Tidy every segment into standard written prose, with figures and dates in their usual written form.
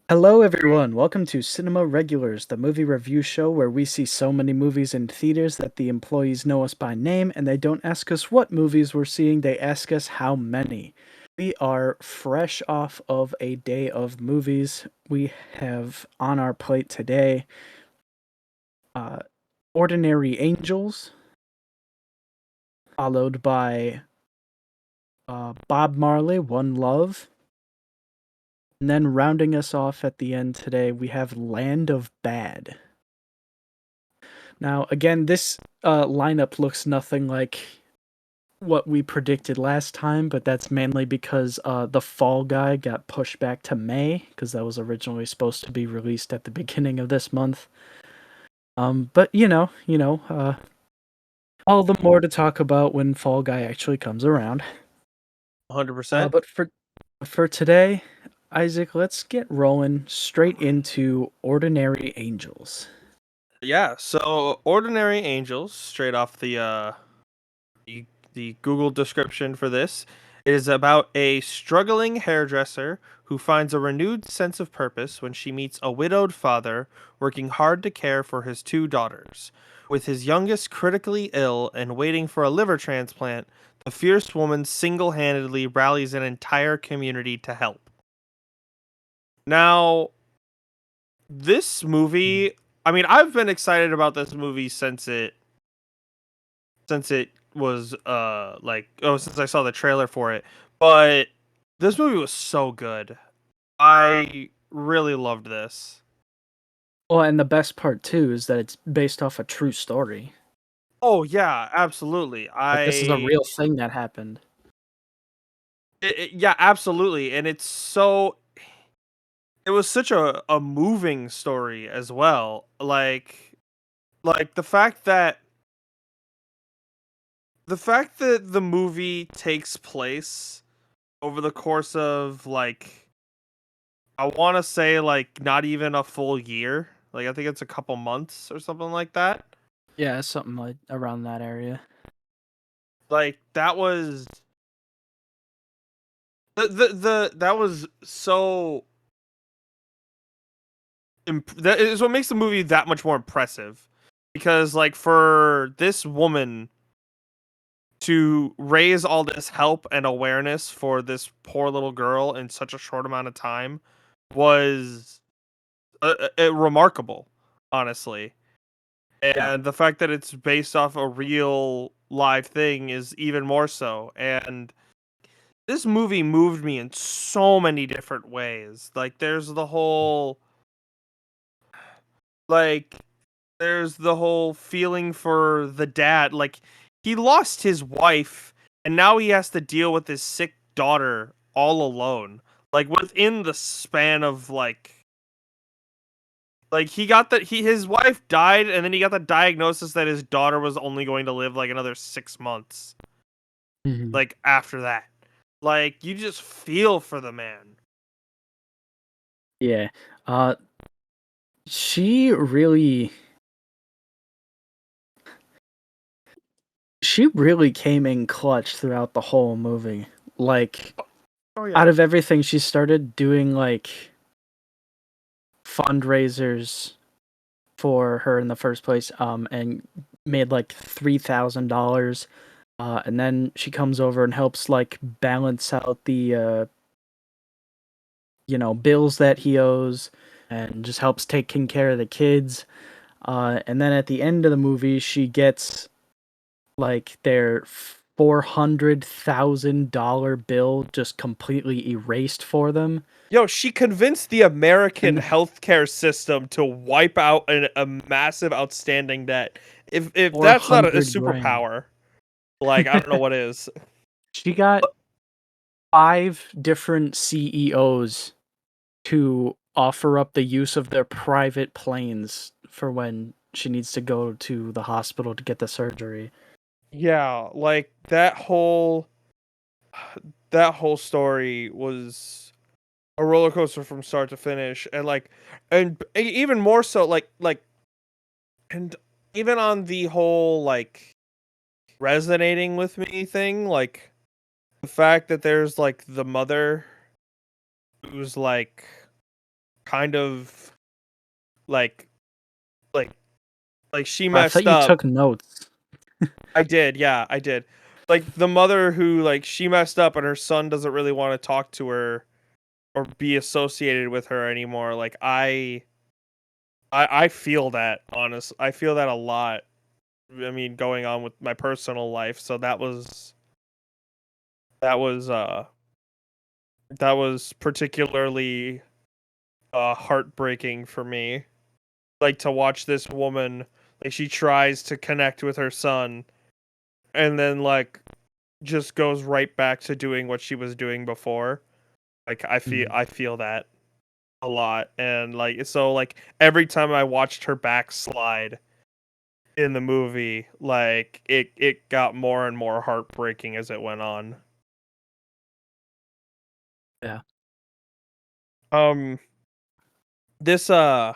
Hello, everyone. Welcome to Cinema Regulars, the movie review show where we see so many movies in theaters that the employees know us by name and they don't ask us what movies we're seeing, they ask us how many. We are fresh off of a day of movies. We have on our plate today uh, Ordinary Angels, followed by Bob Marley, One Love. And then rounding us off at the end today, we have Land of Bad. Now, again, this lineup looks nothing like what we predicted last time, but that's mainly because the Fall Guy got pushed back to May because that was originally supposed to be released at the beginning of this month. But all the more to talk about when Fall Guy actually comes around. 100%. But for today, Isaac, let's get rolling straight into Ordinary Angels. Yeah, so Ordinary Angels, straight off the, the Google description for this, is about a struggling hairdresser who finds a renewed sense of purpose when she meets a widowed father working hard to care for his two daughters. With his youngest critically ill and waiting for a liver transplant, the fierce woman single-handedly rallies an entire community to help. Now, this movie, I mean, I've been excited about this movie since it was since I saw the trailer for it. But this movie was so good. I really loved this. Well, and the best part too is that it's based off a true story. Oh yeah, absolutely. Like this is a real thing that happened. Yeah, absolutely. And it was such a moving story as well. Like the fact that the movie takes place over the course of I want to say like not even a full year. Like I think it's a couple months or something like that. Yeah, something like around that area. Like that was that was so that is what makes the movie that much more impressive, because like for this woman to raise all this help and awareness for this poor little girl in such a short amount of time was remarkable, honestly. Yeah. And the fact that it's based off a real live thing is even more so. And this movie moved me in so many different ways. Like there's the whole feeling for the dad. Like he lost his wife and now he has to deal with his sick daughter all alone. Like within the span of he got that his wife died, and then he got the diagnosis that his daughter was only going to live like another 6 months. Mhm. Like after that, like you just feel for the man. Yeah. Uh, she really, she really came in clutch throughout the whole movie. Like, Oh out yeah, of everything, she started doing like fundraisers for her in the first place, and made like $3,000. And then she comes over and helps like balance out the bills that he owes and just helps taking care of the kids. And then at the end of the movie, she gets like their $400,000 bill just completely erased for them. yo, she convinced the American And healthcare system to wipe out a massive outstanding debt. If that's not a 400 grand. superpower, like I don't know what is. She got 5 different CEOs to offer up the use of their private planes for when she needs to go to the hospital to get the surgery. Yeah, like that whole story was a roller coaster from start to finish, and even more so and even on the whole resonating with me thing, like the fact that there's like the mother who's like kind of like like she I thought messed you up. took notes. I did, yeah, I did. Like the mother who like she messed up and her son doesn't really want to talk to her or be associated with her anymore. Like I feel that, honest. I feel that a lot. I mean, going on with my personal life. So that was uh that was particularly heartbreaking for me. Like to watch this woman, like she tries to connect with her son and then like just goes right back to doing what she was doing before. Like Mhm. I feel that a lot, and like so like every time I watched her backslide in the movie, like it got more and more heartbreaking as it went on. Yeah. Um this the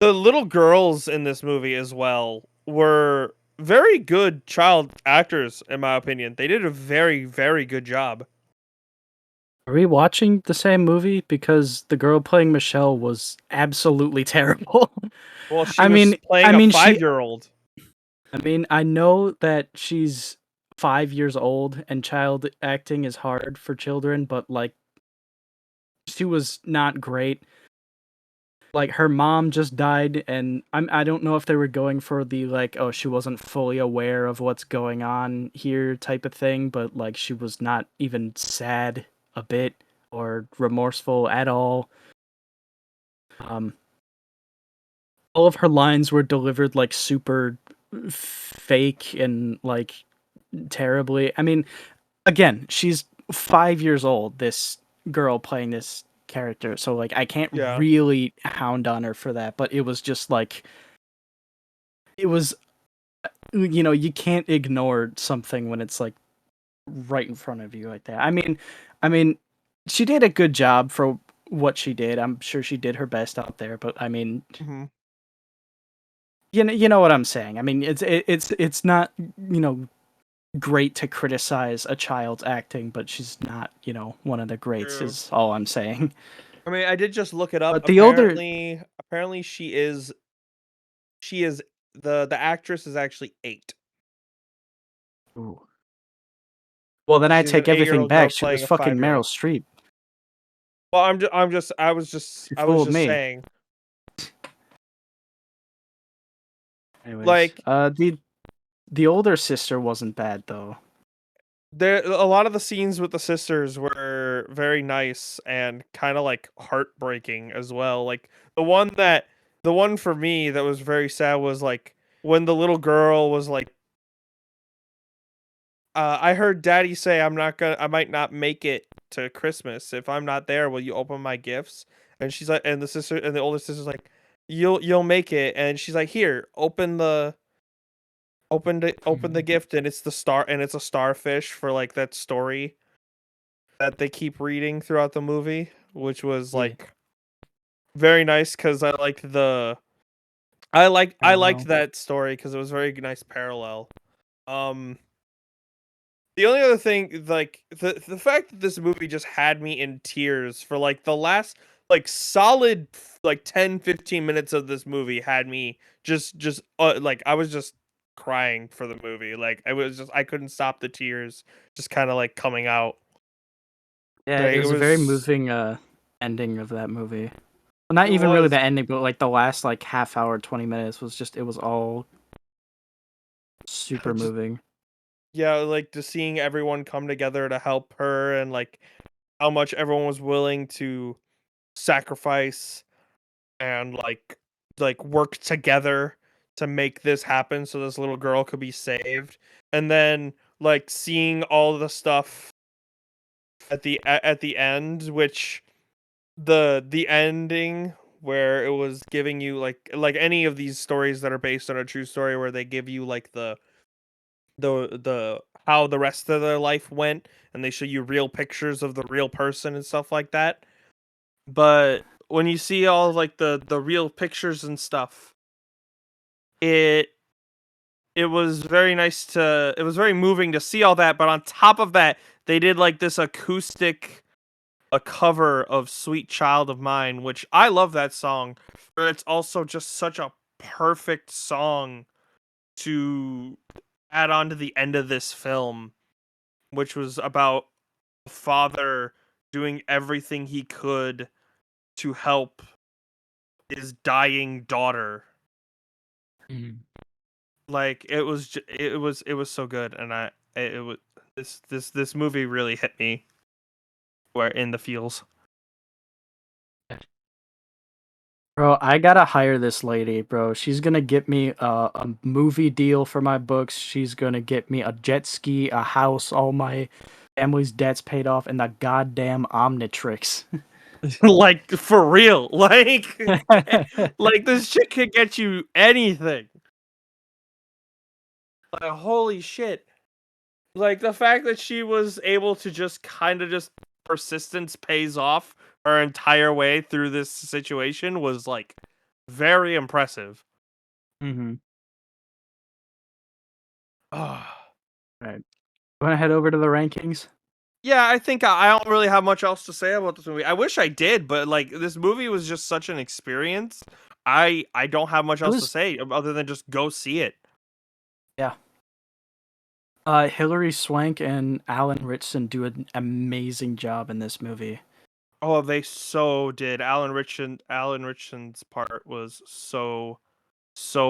little girls in this movie as well were very good child actors in my opinion. They did a very good job. Are we watching the same movie? Because the girl playing Michelle was absolutely terrible. Well, she I was mean, I playing a mean, she 5-year-old. I mean, I know that she's 5 years old and child acting is hard for children, but, like, she was not great. Like, her mom just died, and I don't know if they were going for the, like, "Oh, she wasn't fully aware of what's going on here," type of thing, but, like, she was not even sad a bit or remorseful at all. Um, all of her lines were delivered, like, super fake and, like, terribly. I mean, again, she's 5 years old, this girl playing this character, so, like, I can't Yeah. really hound on her for that, but it was just, like it was you can't ignore something when it's, like, right in front of you like that. I mean, she did a good job for what she did, I'm sure she did her best out there, but, I mean, Mhm. you know what I'm saying. I mean, it's not, you know, great to criticize a child's acting, but she's not, one of the greats True. is all I'm saying. I mean, I did just look it up. But the older Apparently she is the actress is actually 8. Ooh. Well, then I She's an take everything 8-year-old girl back. She was playing a fucking Meryl 5-year-old. Streep. Well, She I was fooled just me. saying. Anyways, Like the older sister wasn't bad though. there a lot of the scenes with the sisters were very nice and kind of like heartbreaking as well. Like the one for me that was very sad was like when the little girl was like I heard daddy say I might not make it to Christmas. If I'm not there, will you open my gifts? And she's like, and the older sister's like, you'll make it. And she's like, here, open the gift. And it's the star, and it's a starfish for like that story that they keep reading throughout the movie, which was Yeah, like very nice because I liked parallel. that story because it was very nice parallel. Um, The only other thing, like the fact that this movie just had me in tears for like the last like solid like 10-15 minutes of this movie had me just like I was just crying for the movie. Like I couldn't stop the tears just kind of like coming out. Yeah, Like it it was a very was moving ending of that movie. Well, not it even really was the ending, but like the last like half hour, 20 minutes was just it was all super just moving. yeah, like just seeing everyone come together to help her and like how much everyone was willing to sacrifice and like work together to make this happen so this little girl could be saved. And then like seeing all the stuff at the end, which the ending where it was giving you like any of these stories that are based on a true story where they give you like the how the rest of their life went and they show you real pictures of the real person and stuff like that. But when you see all like the real pictures and stuff, it it was very nice to it was very moving to see all that, but on top of that, they did like this a cover of Sweet Child of Mine, which I love that song, but it's also just such a perfect song to add on to the end of this film, which was about a father doing everything he could to help his dying daughter. Mhm. Like it was so good, and it was this movie really hit me where in the feels. Bro, I gotta hire this lady, bro. She's gonna get me a movie deal for my books. She's gonna get me a jet ski, a house, all my family's debts paid off, and the goddamn Omnitrix. Like for real, like this chick could get you anything. Like holy shit. Like the fact that she was able to just kind of just persistence pays off her entire way through this situation was like very impressive. Mm-hmm. Ah. Right. Wanna head over to the rankings? Yeah, I think I don't really have much else to say about this movie. I wish I did, but like this movie was just such an experience. I don't have much It else to was say other than just go see it. yeah. Hilary Swank and Alan Ritchson do an amazing job in this movie. Oh, they so did. Alan Richson's part was so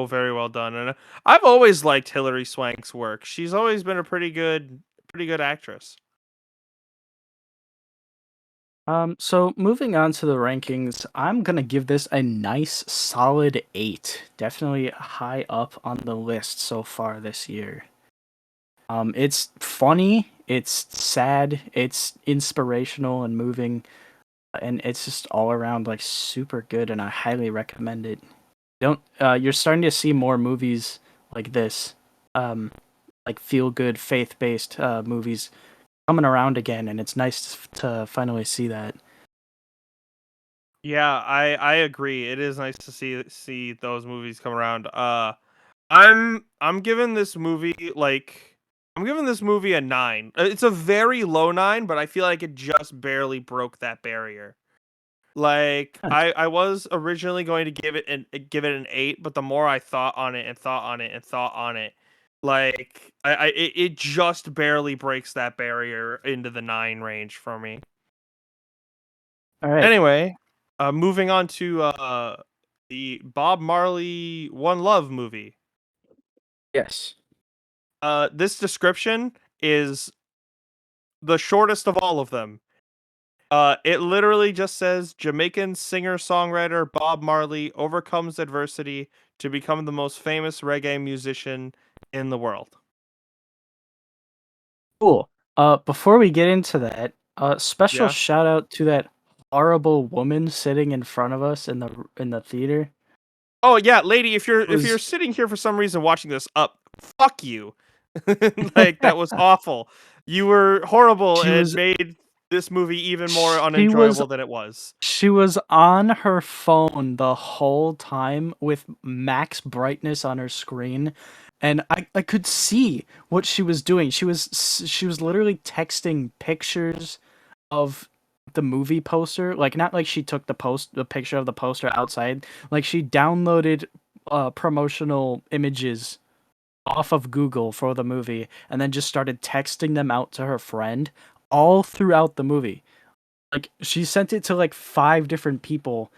very well done, and I've always liked Hilary Swank's work. She's always been a pretty good actress. So moving on to the rankings, I'm gonna give this a nice solid 8. Definitely high up on the list so far this year. It's funny, it's sad, it's inspirational and moving, and it's just all around like super good, and I highly recommend it. Don't You're starting to see more movies like this, um, like feel good, faith based movies coming around again, and it's nice to finally see that. Yeah, I agree. It is nice to see those movies come around. I'm giving this movie a 9. It's a very low 9, but I feel like it just barely broke that barrier. Like Nice. I was originally going to give it an 8, but the more I thought on it and thought on it and thought on it, like it just barely breaks that barrier into the 9 range for me. All right. Anyway, moving on to the Bob Marley One Love movie. Yes. This description is the shortest of all of them. It literally just says Jamaican singer-songwriter Bob Marley overcomes adversity to become the most famous reggae musician in the world. Cool. Before we get into that, special Yeah. shout out to that horrible woman sitting in front of us in the theater. Oh yeah, lady, if you're It if you're was sitting here for some reason watching this up, fuck you. Like that was awful. You were horrible she and was made this movie even more she was unenjoyable than it was. she was on her phone the whole time with max brightness on her screen, and I could see what she was doing. She was literally texting pictures of the movie poster, like not like she took the picture of the poster outside, like she downloaded promotional images off of Google for the movie and then just started texting them out to her friend all throughout the movie. Like she sent it to like 5 different people,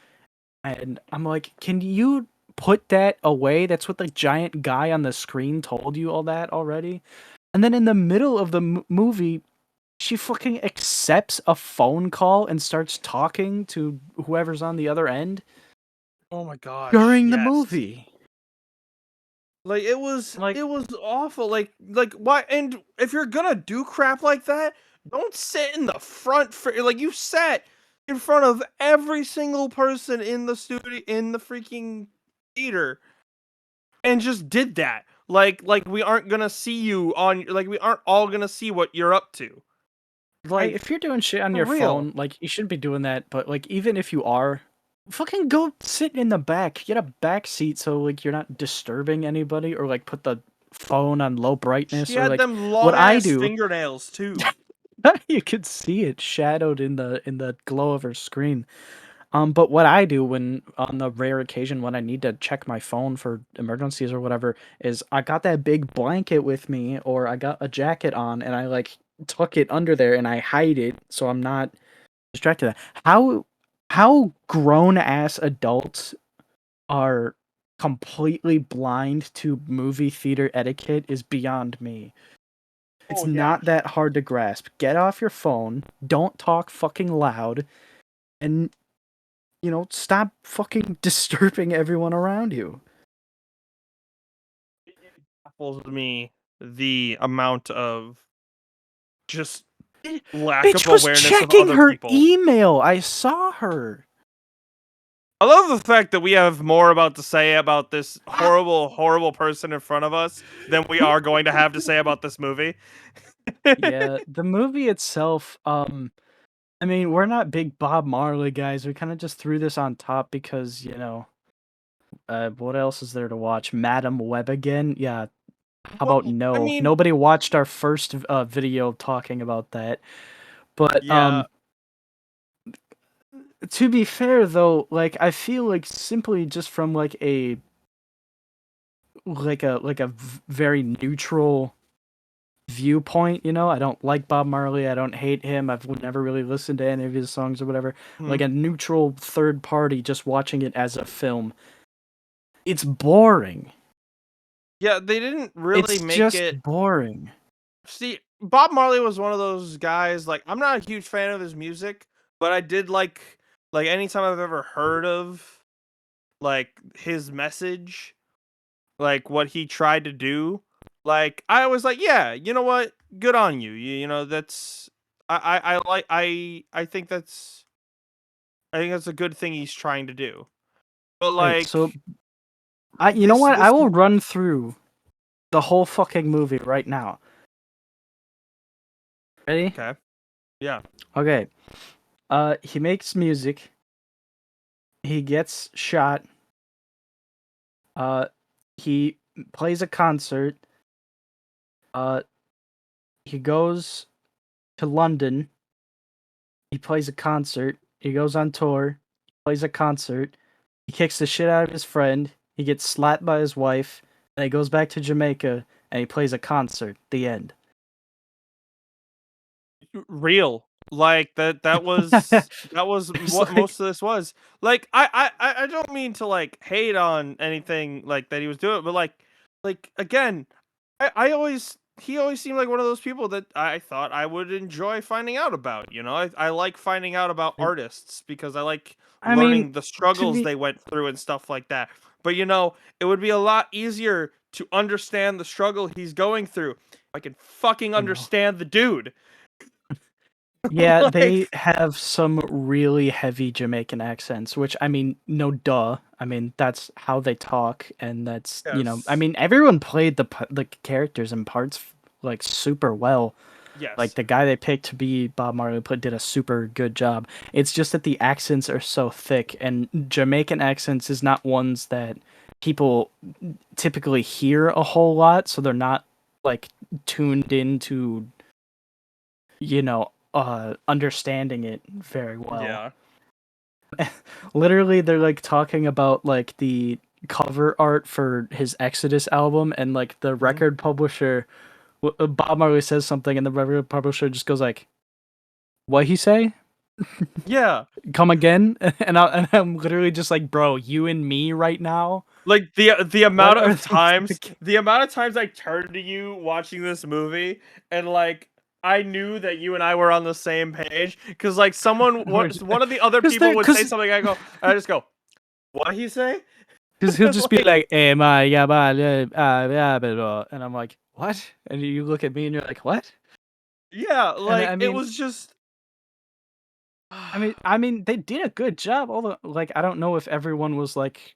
and I'm like, "Can you put that away? That's what the giant guy on the screen told you all that already." And then in the middle of the movie, she fucking accepts a phone call and starts talking to whoever's on the other end Oh my gosh, during the yes. movie. Like it was Like, it was awful. Like why? And if you're gonna do crap like that, don't sit in the front for like you sat in front of every single person in the studio in the freaking theater and just did that. Like we aren't gonna see you on like we aren't all gonna see what you're up to. right, Like if you're doing shit on for your real. phone, like you shouldn't be doing that. But like, even if you are, fucking go sit in the back. Get a back seat so like you're not disturbing anybody, or like put the phone on low brightness, She or had like them what long I ass do. fingernails too. You could see it shadowed in the glow of her screen. But what I do when on the rare occasion when I need to check my phone for emergencies or whatever is I got that big blanket with me or I got a jacket on and I like tuck it under there and I hide it so I'm not distracted. How how grown ass adults are completely blind to movie theater etiquette is beyond me. It's Oh yeah. not that hard to grasp. Get off your phone, don't talk fucking loud, and stop fucking disturbing everyone around you. It baffles me the amount of just lack of Bitch was awareness of checking other her people. email. I saw her. I love the fact that we have more about to say about this horrible, horrible person in front of us than we are going to have to say about this movie. Yeah, the movie itself, I mean, we're not big Bob Marley guys. We kind of just threw this on top because, what else is there to watch? Madam Web again? Yeah, how about Well, I no? mean, Nobody watched our first video talking about that. But yeah, to be fair though, like I feel like simply just from very neutral viewpoint, I don't like Bob Marley, I don't hate him, I've never really listened to any of his songs or whatever. hmm. Like a neutral third party just watching it as a film. It's boring. Yeah, they didn't really It's make just it. boring. See, Bob Marley was one of those guys. Like, I'm not a huge fan of his music, but I did like anytime I've ever heard of like his message, like what he tried to do. Like, I was like, yeah, you know what? Good on you. You know, that's I think that's a good thing he's trying to do. But Right, so like you know what? I this will run through the whole fucking movie right now. Ready? okay. Yeah. Okay. He makes music. He gets shot. Uh, he plays a concert. Uh, he goes to London. He plays a concert. He goes on tour. He plays a concert. He kicks the shit out of his friend. He gets slapped by his wife. And he goes back to Jamaica and he plays a concert. The end. Real like that was There's what like, most of this was like. I don't mean to like hate on anything like that he was doing, but like again, I always he always seemed like one of those people that I thought I would enjoy finding out about. I like finding out about artists because I like I mean, learning the to struggles be, they went through and stuff like that. But it would be a lot easier to understand the struggle he's going through if I can fucking oh no. understand the dude. Yeah, Like, they have some really heavy Jamaican accents, which I mean, no duh. I mean, that's how they talk, and that's I yes. mean, everyone played the characters and parts like super well. Like Yes. the guy they picked to be Bob Marley did a super good job. It's just that the accents are so thick, and Jamaican accents is not ones that people typically hear a whole lot, so they're not like tuned into understanding it very well. Yeah. Literally, they're like talking about like the cover art for his Exodus album, and like the Mhm. record publisher, Bob Marley says something, and the record publisher just goes like, "What he say? Yeah. Come again?" And I'm literally just like, "Bro, you and me right now. Like the What amount are of these?" times the amount of times I turned to you watching this movie and like I knew that you and I were on the same page because like one of the other Because people they're would say something. I just go, what he say? because he'll just be Like, like, "Eh, my yeah, yeah, blah, blah," and I'm like, "What?" And you look at me and you're like, "What?" yeah, And like it was just I mean, they did a good job. All the like, I don't know if everyone was like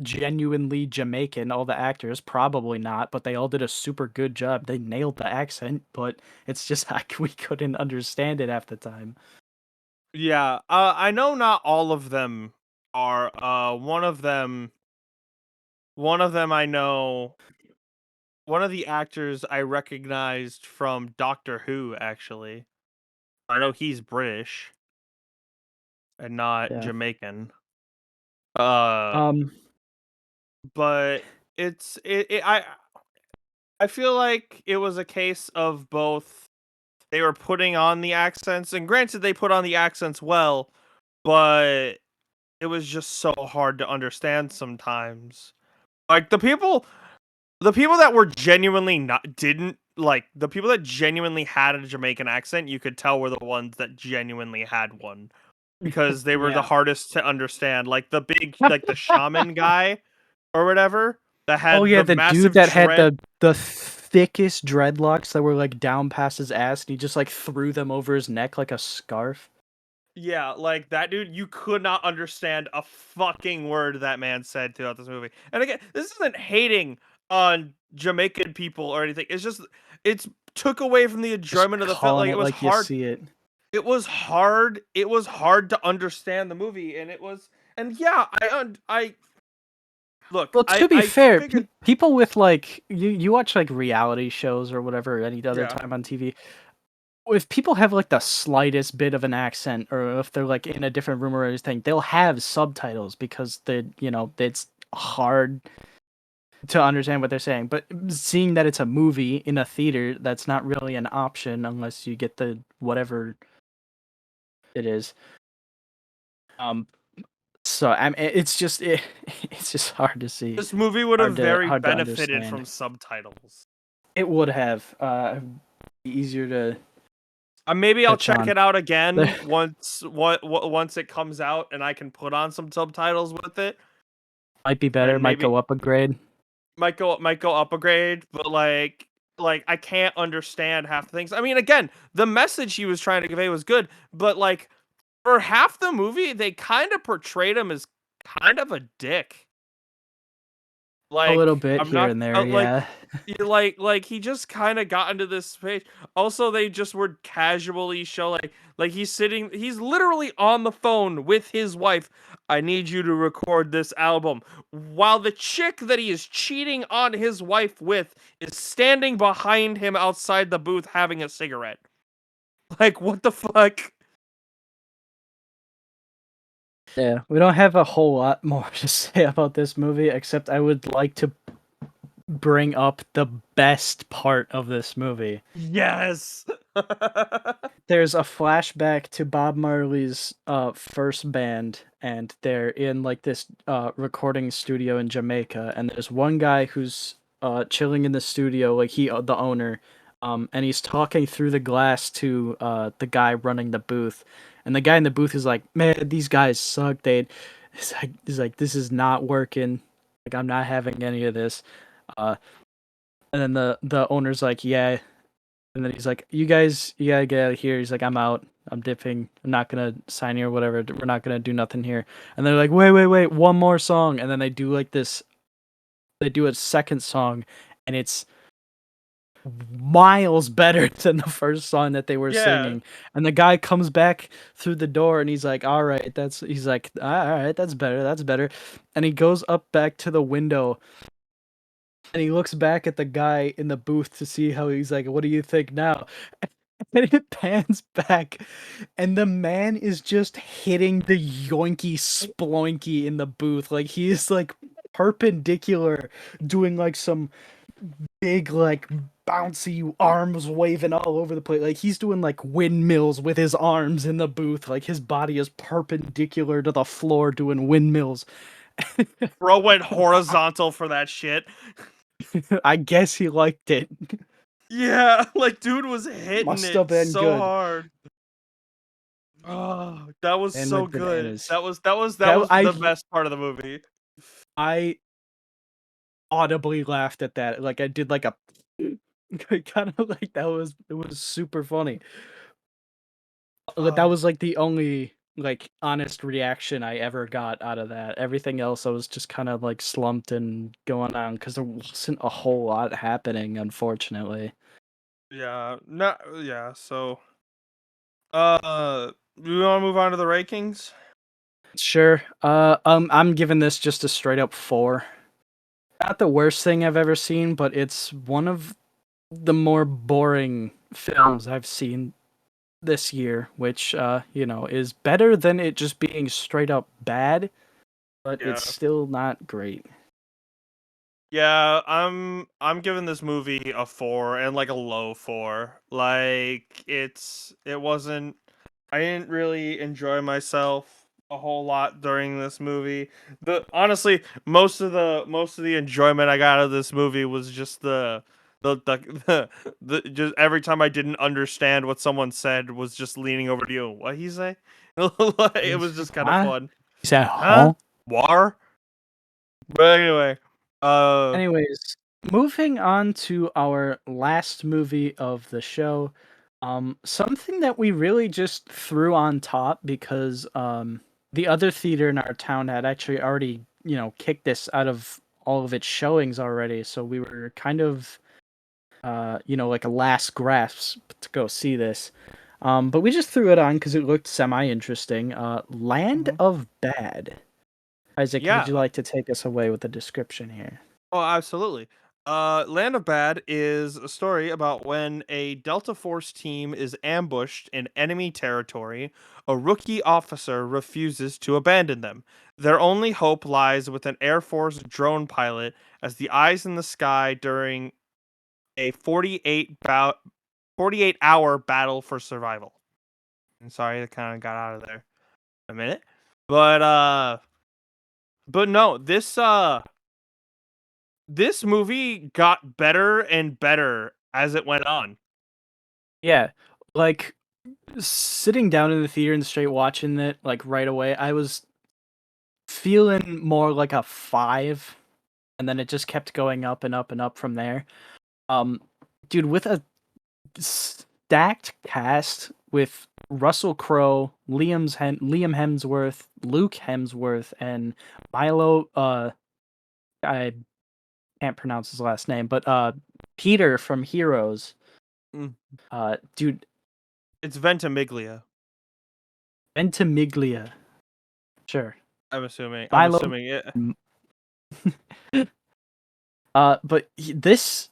genuinely Jamaican. All the actors, probably not, but they all did a super good job. They nailed the accent, but it's just like we couldn't understand it half the time. yeah. I know not all of them one of them I know the actors I recognized from Doctor Who. Actually, I know he's British and not Yeah. Jamaican. Uh, Um, but I feel like it was a case of both. They were putting on the accents, and granted, they put on the accents well, but it was just so hard to understand sometimes. Like the people that were genuinely not didn't like the people that genuinely had a Jamaican accent, you could tell were the ones that genuinely had one because they were the yeah. hardest to understand. Like the shaman guy or whatever that Oh had yeah, the the dude massive that had dread. the thickest dreadlocks that were like down past his ass, and he just like threw them over his neck like a scarf. Yeah, like that dude, you could not understand a fucking word that man said throughout this movie. And again, this isn't hating on Jamaican people or anything. It's just it's took away from the Just enjoyment of the film. calling Like it like you see it. it was hard. It was hard to understand the movie, and it was. And yeah, I look. Well, to be I fair, figured. people with like you watch like reality shows or whatever any other Yeah, time on TV. If people have like the slightest bit of an accent, or if they're like in a different room or anything, they'll have subtitles because it's hard to understand what they're saying. But seeing that it's a movie in a theater, that's not really an option unless you get the whatever it is. Um, so it's just hard to see, this movie would have very hard to benefited understand. from subtitles. It would have be easier to Maybe I'll catch check on. it out again once it comes out, and I can put on some subtitles with it, Might be better, and might maybe go up a grade. might go up a grade. But like I can't understand half the things. I mean, again, the message he was trying to convey was good, but like for half the movie, they kind of portrayed him as kind of a dick. A little Like bit I'm here not and there, like yeah. like he just kind of got into this space. Also, they just would casually show like he's literally on the phone with his wife. I need you to record this album, while the chick that he is cheating on his wife with is standing behind him outside the booth having a cigarette. Like what the fuck? Yeah, we don't have a whole lot more to say about this movie, except I would like to bring up the best part of this movie. Yes. There's a flashback to Bob Marley's first band, and they're in like this recording studio in Jamaica, and there's one guy who's chilling in the studio, like the owner, and he's talking through the glass to the guy running the booth, and the guy in the booth is like, "Man, these guys suck. He's like, this is not working. Like, I'm not having any of this." Uh, and then the owner's like, "Yeah." And then he's like, you gotta get out of here." He's like, "I'm out. I'm dipping. I'm not gonna sign you or whatever. We're not gonna do nothing here." And they're like, wait, one more song." And then they do like this. They do a second song, and it's miles better than the first song that they were Yeah. singing. And the guy comes back through the door, and he's like, he's like, all right, that's better, that's better. And he goes up back to the window, and he looks back at the guy in the booth to see how he's like, "What do you think now?" And it pans back, and the man is just hitting the yoinky sploinky in the booth. Like, he is like perpendicular, doing like some big, like bouncy arms waving all over the place. Like, he's doing like windmills with his arms in the booth. Like, his body is perpendicular to the floor doing windmills. Bro went horizontal for that shit. I guess he liked it. Yeah, like dude was hitting Must have it been so good. hard. Oh, that was And so with good. bananas. That That was the best part of the movie. I audibly laughed at that. Like, I did like a kind of like it was super funny. But that Oh, was like the only like honest reaction I ever got out of that. Everything else I was just kind of like slumped and going on because there wasn't a whole lot happening, unfortunately. yeah. No, yeah. So, do we want to move on to the rankings? Sure. I'm giving this just a straight up 4. not the worst thing I've ever seen, but it's one of the more boring films I've seen this year, which is better than it just being straight up bad, but Yeah. it's still not great. Yeah, I'm giving this movie a 4 and like a low 4. Like it wasn't I didn't really enjoy myself a whole lot during this movie. The honestly, most of the enjoyment I got out of this movie was just the just every time I didn't understand what someone said was just leaning over to you. What he say? Like, it was just kind of Huh? fun. He said, Huh? huh? War? But anyway, uh Anyways, moving on to our last movie of the show, something that we really just threw on top because the other theater in our town had actually already, kicked this out of all of its showings already, so we were kind of like a last grasp to go see this. But we just threw it on because it looked semi interesting. Land mhm. of Bad. Isaac, would you Yeah. like to take us away with the description here? Oh, absolutely. Land of Bad is a story about when a Delta Force team is ambushed in enemy territory, a rookie officer refuses to abandon them. Their only hope lies with an Air Force drone pilot as the eyes in the sky during a 48-hour battle for survival. I'm sorry, that kind of got out of there a minute. But no, this movie got better and better as it went on. Yeah, like sitting down in the theater and straight watching it like right away, I was feeling more like a 5, and then it just kept going up and up and up from there. Um, dude, with a stacked cast with Russell Crowe, Liam Hemsworth, Luke Hemsworth, and Milo. I can't pronounce his last name, but Peter from Heroes. Mm. Dude, It's Ventimiglia. Ventimiglia. Sure, I'm assuming. I'm Milo. assuming it. But this,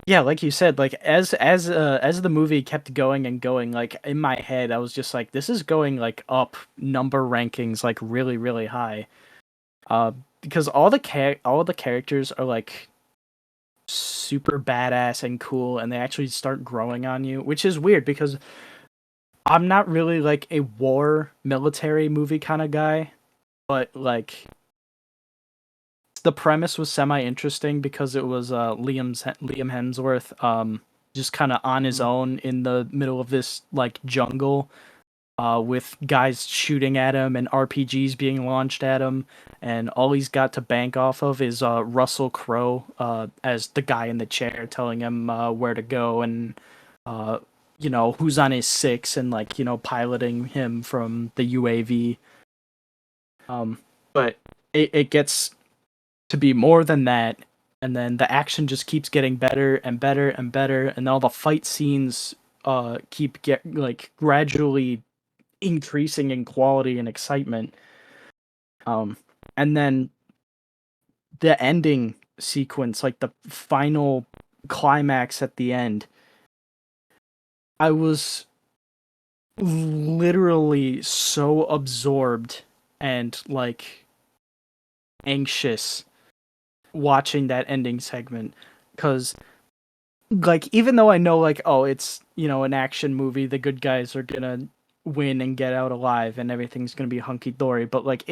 yeah, like you said, like as the movie kept going and going, like in my head, I was just like, this is going like up number rankings, like really, really high. Uh, because all the characters are like super badass and cool, and they actually start growing on you, which is weird because I'm not really like a war military movie kind of guy, but like the premise was semi interesting because it was Liam Hemsworth just kind of on his Mm. own in the middle of this like jungle with guys shooting at him and RPGs being launched at him, and all he's got to bank off of is Russell Crowe as the guy in the chair telling him where to go and uh, who's on his six and like piloting him from the UAV. But it gets to be more than that, and then the action just keeps getting better and better and better, and all the fight scenes keep get like gradually increasing in quality and excitement. Um, and then the ending sequence, like the final climax at the end, I was literally so absorbed and like anxious watching that ending segment because like even though I know like oh it's an action movie, the good guys are gonna win and get out alive and everything's gonna be hunky dory, but like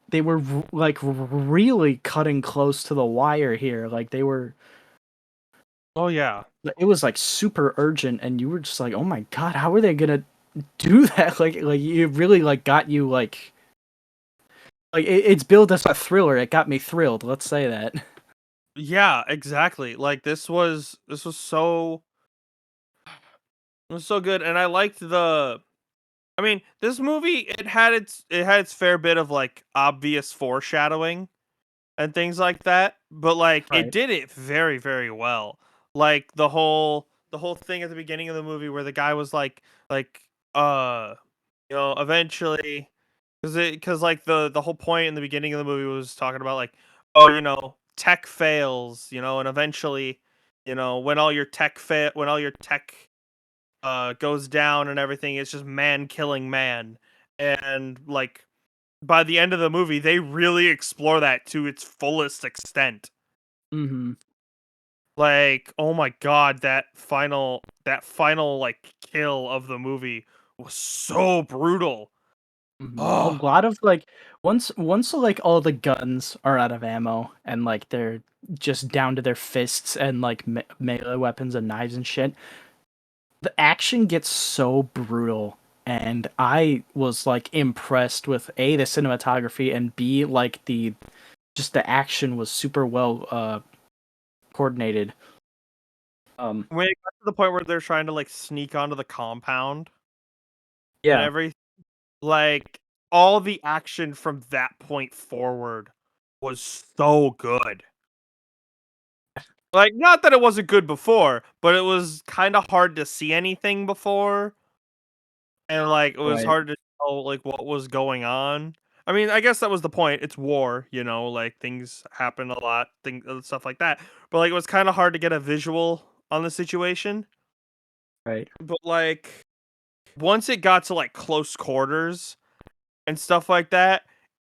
they were like really cutting close to the wire here. Like they were, Oh yeah. it was like super urgent, and you were just like, oh my god, how are they gonna do that? Like it really like got you like it's billed as a thriller. It got me thrilled. Let's say that. Yeah, exactly. Like this was so it was so good, and I liked the. I mean, this movie it had its fair bit of like obvious foreshadowing and things like that, but like it Right. did it very very well. Like the whole thing at the beginning of the movie where the guy was like uh eventually because like the whole point in the beginning of the movie was talking about like oh tech fails, and eventually, when all your tech goes down and everything, it's just man killing man. And like by the end of the movie, they really explore that to its fullest extent. Mm-hmm. Like, oh my god, that final like kill of the movie was so brutal. A Oh, lot of like once like all the guns are out of ammo and like they're just down to their fists and like melee weapons and knives and shit, the action gets so brutal. And I was like impressed with A, the cinematography, and B, like the action was super well coordinated. when it got to the point where they're trying to like sneak onto the compound and Yeah, everything, like all the action from that point forward was so good. Like, not that it wasn't good before, but it was kind of hard to see anything before, and like it was right, hard to tell like what was going on. I mean, I guess that was the point. It's war, like things happen a lot, things stuff like that. But like it was kind of hard to get a visual on the situation. right. But like once it got to like close quarters and stuff like that,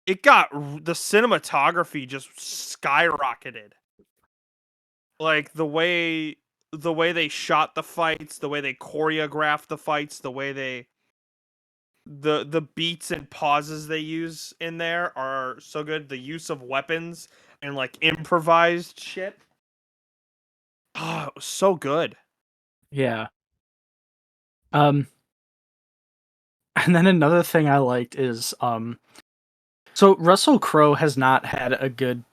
the cinematography just skyrocketed. Like the way they shot the fights, the way they choreographed the fights, the way the beats and pauses they use in there are so good. The use of weapons and like improvised shit. Oh, it was so good. Yeah. Um, and then another thing I liked is so Russell Crowe has not had a good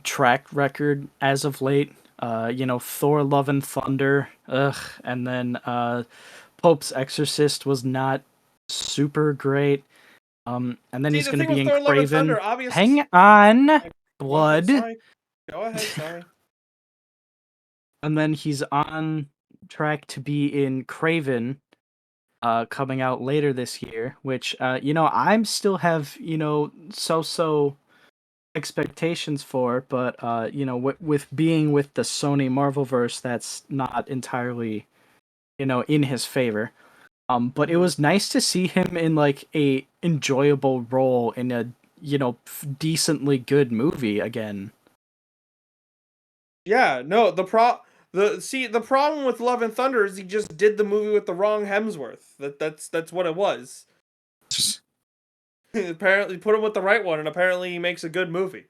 track record as of late. Thor: Love and Thunder, ugh, and then Pope's Exorcist was not super great. And then See, he's the going to thing be with in Thor: Love and Craven. Thunder, obviously. Hang on, Go ahead, Blood. sorry. Go ahead, sorry. And then he's on track to be in Craven, coming out later this year. Which, I'm still have so expectations for, but with being with the Sony Marvelverse, that's not entirely in his favor. But it Mhm. was nice to see him in like a enjoyable role in a decently good movie again. Yeah, no, the problem with Love and Thunder is he just did the movie with the wrong Hemsworth. That's what it was. Apparently put him with the right one, and apparently he makes a good movie.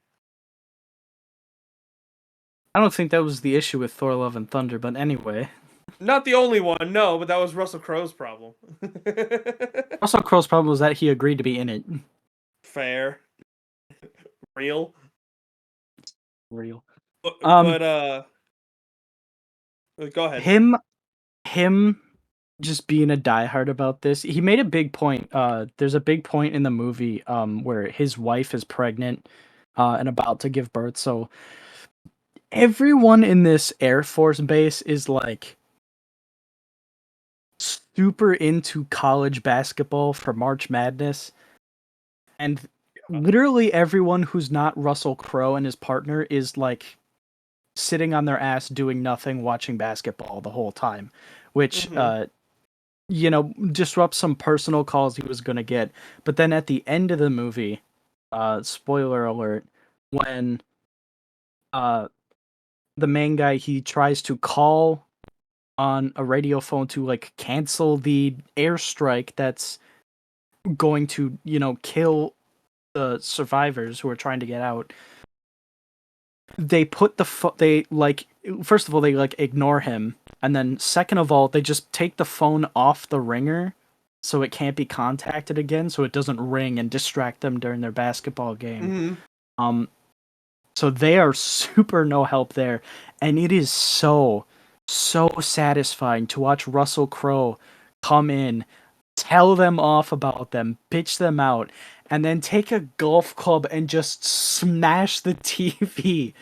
I don't think that was the issue with Thor: Love and Thunder, but anyway, Not the only one, no, but that was Russell Crowe's problem. Russell Crowe's problem was that he agreed to be in it. Fair, real, Real. but, Um, but go ahead. him him just being a diehard about this. He made a big point. There's a big point in the movie where his wife is pregnant and about to give birth. So everyone in this Air Force base is like super into college basketball for March Madness, and literally everyone who's not Russell Crowe and his partner is like sitting on their ass doing nothing watching basketball the whole time, which Hmm. disrupt some personal calls he was going to get. But then at the end of the movie, spoiler alert, when uh, the main guy, he tries to call on a radio phone to like cancel the airstrike that's going to, kill the survivors who are trying to get out. They put they like first of all they like ignore him, and then second of all they just take the phone off the ringer so it can't be contacted again, so it doesn't ring and distract them during their basketball game. Hmm. um so they are super no help there, and it is so satisfying to watch Russell Crowe come in, tell them off about them, bitch them out, and then take a golf club and just smash the TV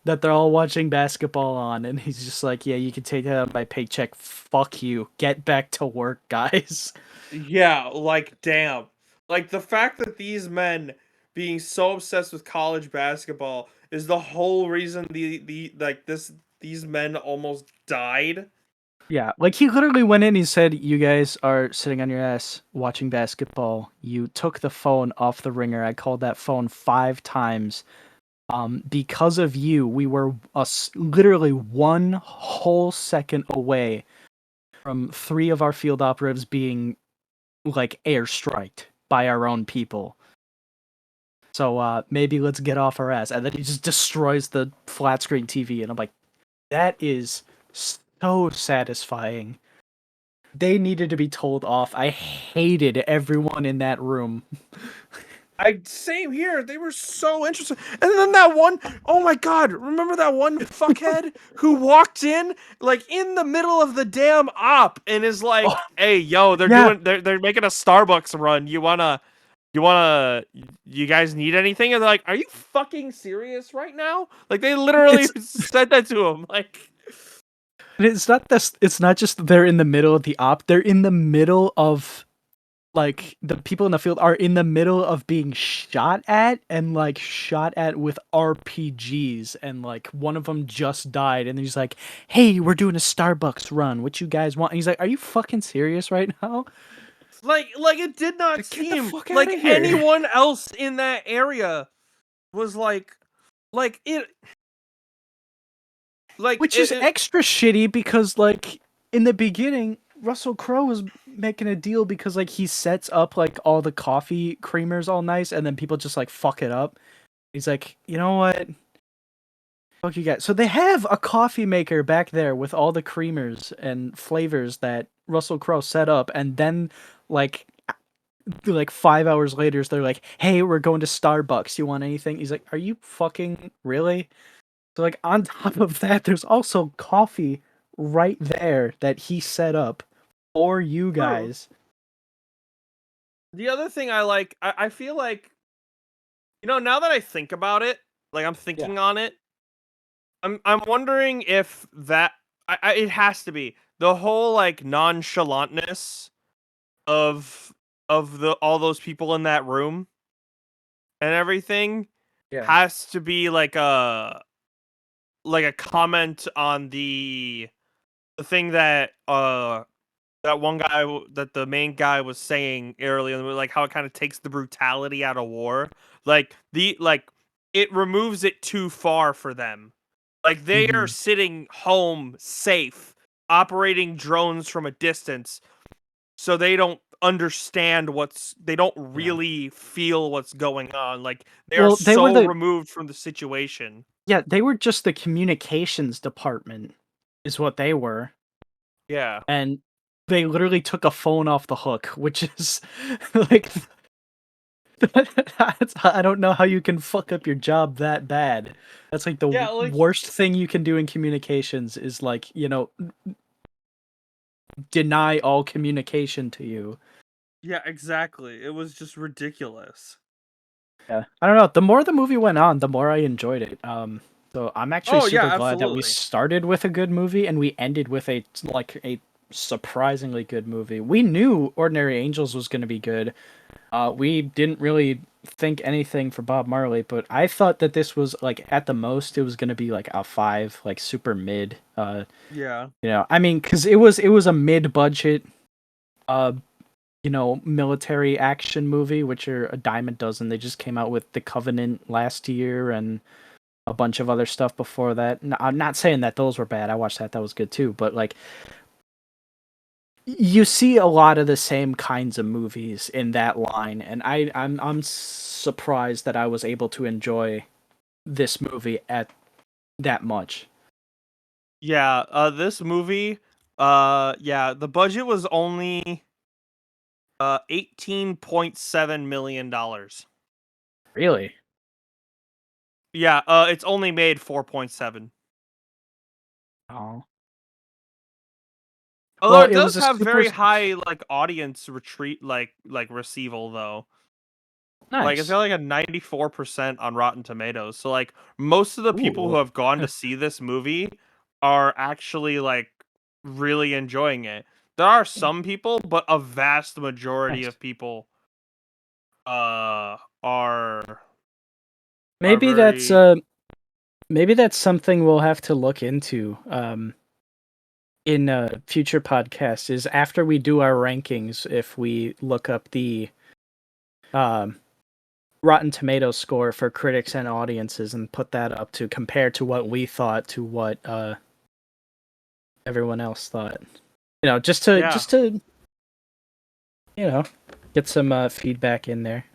that they're all watching basketball on. And he's just like, yeah, you can take that out of my paycheck. Fuck you. Get back to work, guys. Yeah, like damn, like the fact that these men being so obsessed with college basketball is the whole reason these men almost died. Yeah, like he literally went in. He said, "You guys are sitting on your ass watching basketball. You took the phone off the ringer. I called that phone 5 times. Because of you, we were literally one whole second away from 3 of our field operatives being like airstriked by our own people. So maybe let's get off our ass." And then he just destroys the flat screen TV, and I'm like, that is so satisfying. They needed to be told off. I hated everyone in that room. I same here. They were so interesting. And then that one, oh my god, remember that one fuckhead who walked in like in the middle of the damn op and is Oh, like, "Hey, yo, yeah, they're making a Starbucks run. You guys need anything?" And they're like, "Are you fucking serious right now?" Like they literally it's said that to him. Like it's not this. It's not just they're in the middle of the op. They're in the middle of like the people in the field are in the middle of being shot at and like shot at with RPGs, and like one of them just died, and he's like, "Hey, we're doing a Starbucks run. What you guys want?" And he's like, "Are you fucking serious right now? like it did not Like, get the seem fuck out like of here!" anyone else in that area was like it like Which is extra shitty because, like, in the beginning, Russell Crowe was making a deal because, like, he sets up, like, all the coffee creamers all nice, and then people just, like, fuck it up. He's like, you know what? Fuck you guys. So they have a coffee maker back there with all the creamers and flavors that Russell Crowe set up, and then, like, 5 hours later, they're like, hey, we're going to Starbucks. You want anything? He's like, are you fucking really? So like on top of that, there's also coffee right there that he set up for you true. guys. The other thing I feel like, now that I think about it, like I'm Yeah. thinking on it, I'm wondering if it has to be the whole like nonchalantness of the all those people in that room and everything Yeah. has to be like a comment on the thing that that one guy that the main guy was saying earlier, like how it kind of takes the brutality out of war. Like it removes it too far for them. Like they are Hmm. sitting home safe, operating drones from a distance, so they don't understand they don't Yeah. really feel what's going on. Like they are Well, they were so the removed from the situation. yeah, they were just the communications department is what they were. Yeah. And they literally took a phone off the hook, which is like I don't know how you can fuck up your job that bad. That's like the Yeah, like worst thing you can do in communications is like, deny all communication to you. yeah, exactly. It was just ridiculous. Yeah. I don't know. The more the movie went on, the more I enjoyed it. So I'm actually Oh yeah, super glad that we absolutely. started with a good movie and we ended with a surprisingly good movie. We knew Ordinary Angels was going to be good. We didn't really think anything for Bob Marley, but I thought that this was like at the most it was going to be like a 5, like super mid. Yeah. I mean, because it was a mid-budget uh military action movie, which are a dime a dozen. They just came out with The Covenant last year and a bunch of other stuff before that. I'm not saying that those were bad. I watched that. That was good too. But like, you see a lot of the same kinds of movies in that line, and I'm surprised that I was able to enjoy this movie at that much. Yeah, this movie, yeah, the budget was only $18.7 million. Really? Yeah, it's only made 4.7. Oh. Although Well, it it was does a have super very high like audience retreat like receival though. Like it's nice. got like a 94% on Rotten Tomatoes. So like most of the people who Ooh. have gone to see this movie are actually like really enjoying it. There are some people, but a vast majority Nice. of people are are Maybe that's very. uh maybe that's something we'll have to look into in future podcasts is after we do our rankings if we look up the um Rotten Tomatoes score for critics and audiences and put that up to compare to what we thought to what everyone else thought. You know, Yeah. just to you know get some feedback in there.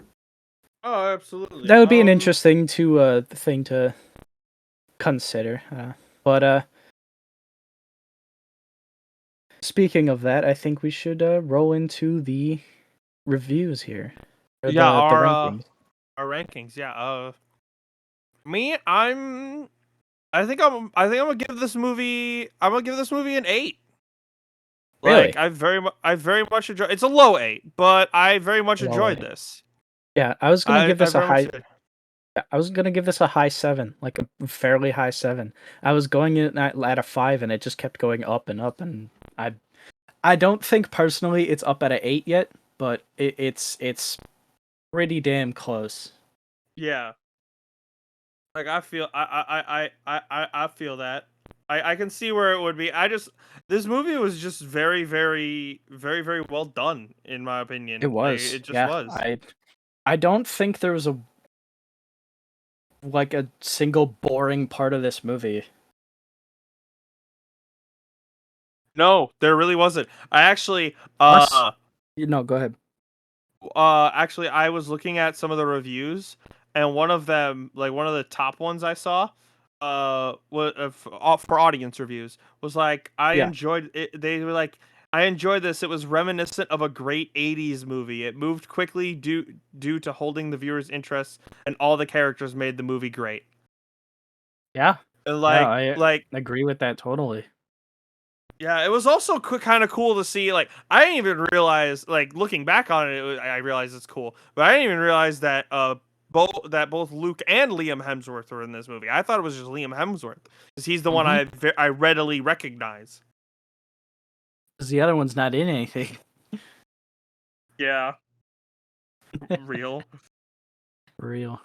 Oh, absolutely. That would be an interesting thing to consider. But speaking of that, I think we should roll into the reviews here or Yeah, the rankings. our rankings. Yeah. Me, I think I'm gonna give this movie. I'm gonna give this movie an 8. Like Really? I very much enjoy. It's a low 8, but I very much Well, enjoyed this. yeah, I was gonna give I this a very much high. did. I was gonna give this a high 7, like a fairly high 7. I was going in at a 5, and it just kept going up and up. And I don't think personally it's up at a 8 yet, but it's pretty damn close. Yeah. Like I feel that. I can see where it would be. This movie was just very very well done in my It opinion. Like was, it just yeah. was. I don't think there was a single boring part of this movie. No, there really wasn't. I actually Plus, no, go ahead. actually I was looking at some of the reviews, and one of them, like one of the top ones I saw, was for audience reviews, was like I Yeah, enjoyed it. They were like, I enjoyed this. It was reminiscent of a great '80s movie. It moved quickly due to holding the viewer's interest, and all the characters made the movie great. yeah, And yeah. like I like agree with that totally. Yeah, it was also kind of cool to see. Like, I didn't even realize, like, looking back on it, I realized it's cool, but I didn't even realize that both Luke and Liam Hemsworth were in this movie. I thought it was just Liam Hemsworth because he's the one Mm-hmm. I readily recognize. Because the other one's not in anything. Yeah, real. For real.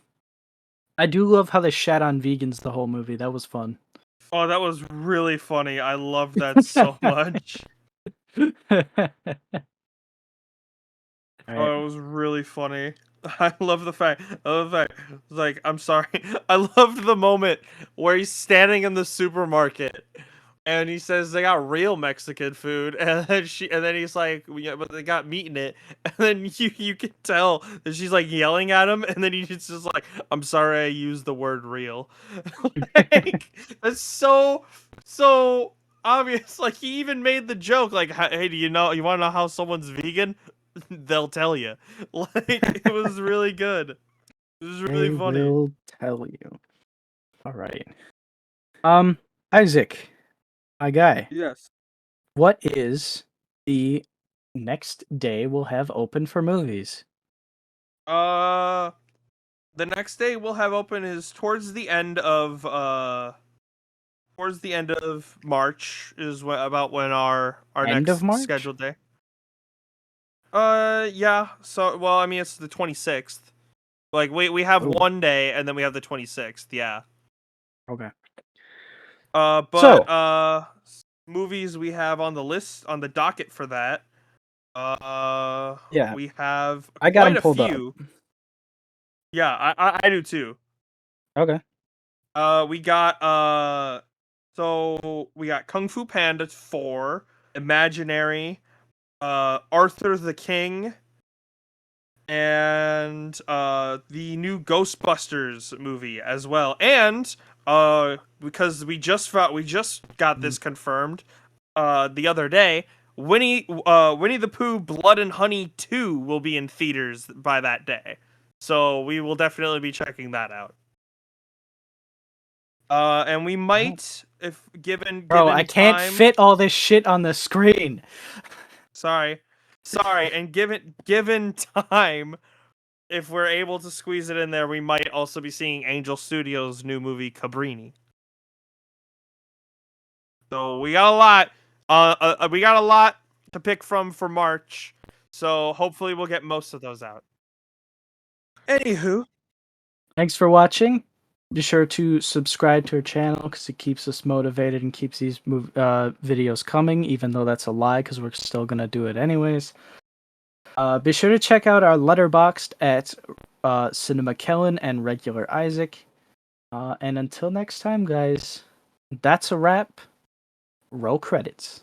I do love how they shat on vegans the whole movie. That was fun. Oh, that was really funny. I love that so much. All right. Oh, it was really funny. I love the fact. I love the fact. Like, I'm sorry. I loved the moment where he's standing in the supermarket and he says they got real Mexican food, and then he's like, yeah, but they got meat in it, and then you can tell that she's like yelling at him, and then he's just like, I'm sorry, I used the word real. Like, that's so obvious. Like he even made the joke, like, hey, you want to know how someone's vegan? They'll tell you. Like it was really good. It was really They funny. will tell you. All right. Isaac, my guy, Yes. what is the next day we'll have open for movies? Uh, the next day we'll have open is towards the end of March is about when our End of next March? scheduled day. Yeah. So well, I mean it's the 26th. Like we have Oh, one day and then we have the 26th. Yeah. okay. But So, movies we have on the list on the docket for that. yeah, We have I got quite them a pulled up. few. Yeah, I do too. Okay. We got so we got Kung Fu Panda 4, Imaginary, Arthur the King, and the new Ghostbusters movie as well. And because we just got Mm. this confirmed the other day, Winnie the Pooh Blood and Honey 2 will be in theaters by that day. So we will definitely be checking that out. And we Oh. might, if Bro, I given can't time. fit all this shit on the screen. Sorry, sorry, and given time, if we're able to squeeze it in there, we might also be seeing Angel Studios' new movie Cabrini. So we got a lot. We got a lot to pick from for March. So hopefully we'll get most of those out. Anywho, Thanks for watching. Be sure to subscribe to our channel because it keeps us motivated and keeps these videos coming, even though that's a lie because we're still going to do it anyways. Be sure to check out our Letterboxd at Cinema Kellan and Regular Isaac. And until next time, guys, that's a wrap. Roll credits.